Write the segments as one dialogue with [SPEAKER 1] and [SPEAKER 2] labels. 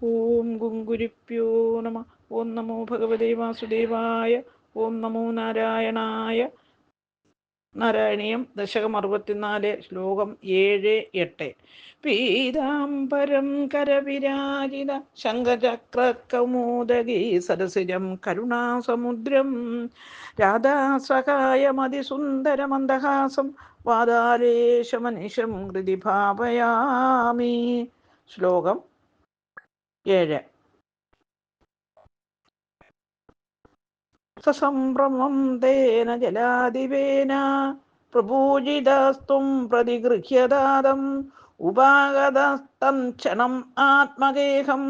[SPEAKER 1] ഓം ഗുങ്കുരിപ്യോ നമ. ഓം നമോ ഭഗവതേ വാസുദേവായ. ഓം നമോ നാരായണായ. നാരായണീയം ദശകം 64, ശ്ലോകം 7-8. പീതാംബരം കരവിരാജിത ശംഖചക്രകൗമോദഗീ സരസിജം കരുണാസമുദ്രം രാധാസഹായമതിസുന്ദരമന്ദഹാസം വാതാലേശമനിശം ഹൃദി ഭാവയാമി. ശ്ലോകം 7. സസംഭ്രമം തേന ജലാദിവേന പ്രപൂജിതസ്ത്വം പ്രതിഗൃഹ്യദാതം ഉപാഗതസ്തം ക്ഷണം ആത്മഗേഹം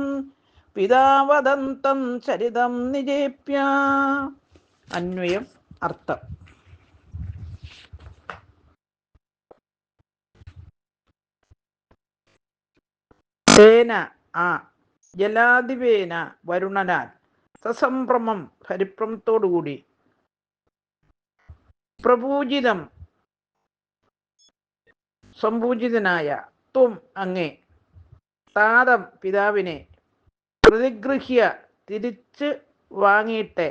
[SPEAKER 1] പിതാവദന്തം ചരിതം നിജേപ്യ. അന്വയം, അർത്ഥം. തേന ആ, ജലാദിവേന വരുണനാൽ, സസംഭ്രമം പരിഭ്രമത്തോടുകൂടി, പ്രപൂജിതം സംപൂജിതനായ, ത്വം അങ്ങേ, താതം പിതാവിനെ, പ്രതിഗൃഹ്യ തിരിച്ച് വാങ്ങിയിട്ട്,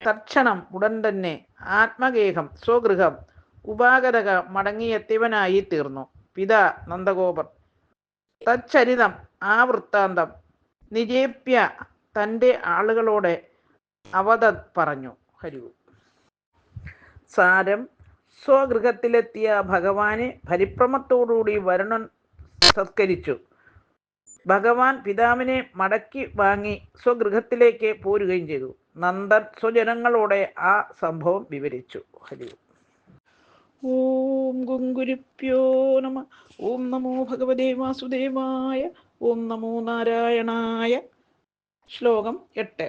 [SPEAKER 1] തക്ഷണം ഉടൻ തന്നെ, ആത്മഗേഹം സ്വഗൃഹം, ഉപാഗതക മടങ്ങിയെത്തിയവനായി തീർന്നു. പിതാ നന്ദഗോപർ, തച്ചരിതം ആ വൃത്താന്തം, നിജേപ്യ തൻ്റെ ആളുകളോടെ അവതത് പറഞ്ഞു. ഹരി. സാരം: സ്വഗൃഹത്തിലെത്തിയ ഭഗവാനെ പരിഭ്രമത്തോടുകൂടി വരുണൻ സത്കരിച്ചു. ഭഗവാൻ പിതാവിനെ മടക്കി വാങ്ങി സ്വഗൃഹത്തിലേക്ക് പോരുകയും ചെയ്തു. നന്ദൻ സ്വജനങ്ങളോടെ ആ സംഭവം വിവരിച്ചു. ഹരി. ഓം ഗുങ്കുരിപ്യോ നമ. ഓം നമോ ഭഗവതേ വാസുദേവായ. ഓം നമോ നാരായണായ. ശ്ലോകം 8.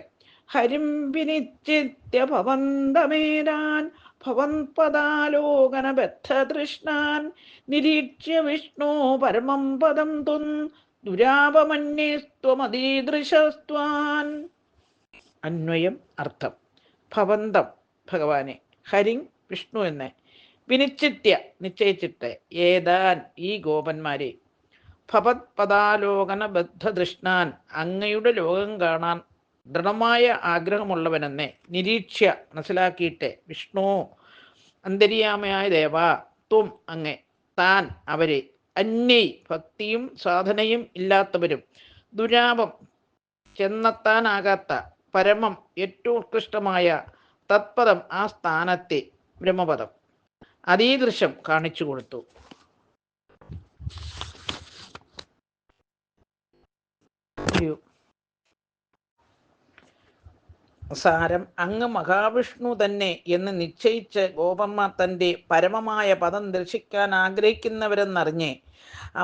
[SPEAKER 1] ഹരിം വിനിശ്ചിത്യ ഭവന്തമേരാൻ ഭവൻപദാലോകനബദ്ധതൃഷ്ണാൻ നിരീക്ഷ്യ വിഷ്ണോ പരമം പദം തും ദുരാപമന്യേസ്ത്വമതീദൃശസ്ത്വാൻ. അന്വയം, അർത്ഥം. ഭവന്തം ഭഗവാനെ, ഹരിം വിഷ്ണു എന്ന്, വിനിശ്ചിത്യ നിശ്ചയിച്ചിട്ട്, ഏതാൻ ഈ ഗോപന്മാരെ, ഭവത് പദാലോകന ബദ്ധതൃഷ്ണാൻ അങ്ങയുടെ ലോകം കാണാൻ ദൃഢമായ ആഗ്രഹമുള്ളവനെന്നെ, നിരീക്ഷ്യ മനസ്സിലാക്കിയിട്ട്, വിഷ്ണു അന്തര്യാമയായ ദേവ, ത്വം അങ്ങേ, താൻ അവരെ, അന്യൈ ഭക്തിയും സാധനയും ഇല്ലാത്തവരും, ദുരാപം ചെന്നെത്താനാകാത്ത, പരമം ഏറ്റവും ഉത്കൃഷ്ടമായ, തത്പദം ആ സ്ഥാനത്തെ, ബ്രഹ്മപദം അതീദൃശം കാണിച്ചു കൊടുത്തു. സാരം: അങ്ങ് മഹാവിഷ്ണു തന്നെ എന്ന് നിശ്ചയിച്ച് ഗോപന്മാർ തൻ്റെ പരമമായ പദം ദർശിക്കാൻ ആഗ്രഹിക്കുന്നവരെന്നറിഞ്ഞ്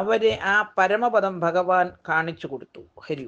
[SPEAKER 1] അവരെ ആ പരമപദം ഭഗവാൻ കാണിച്ചു കൊടുത്തു. ഹരി.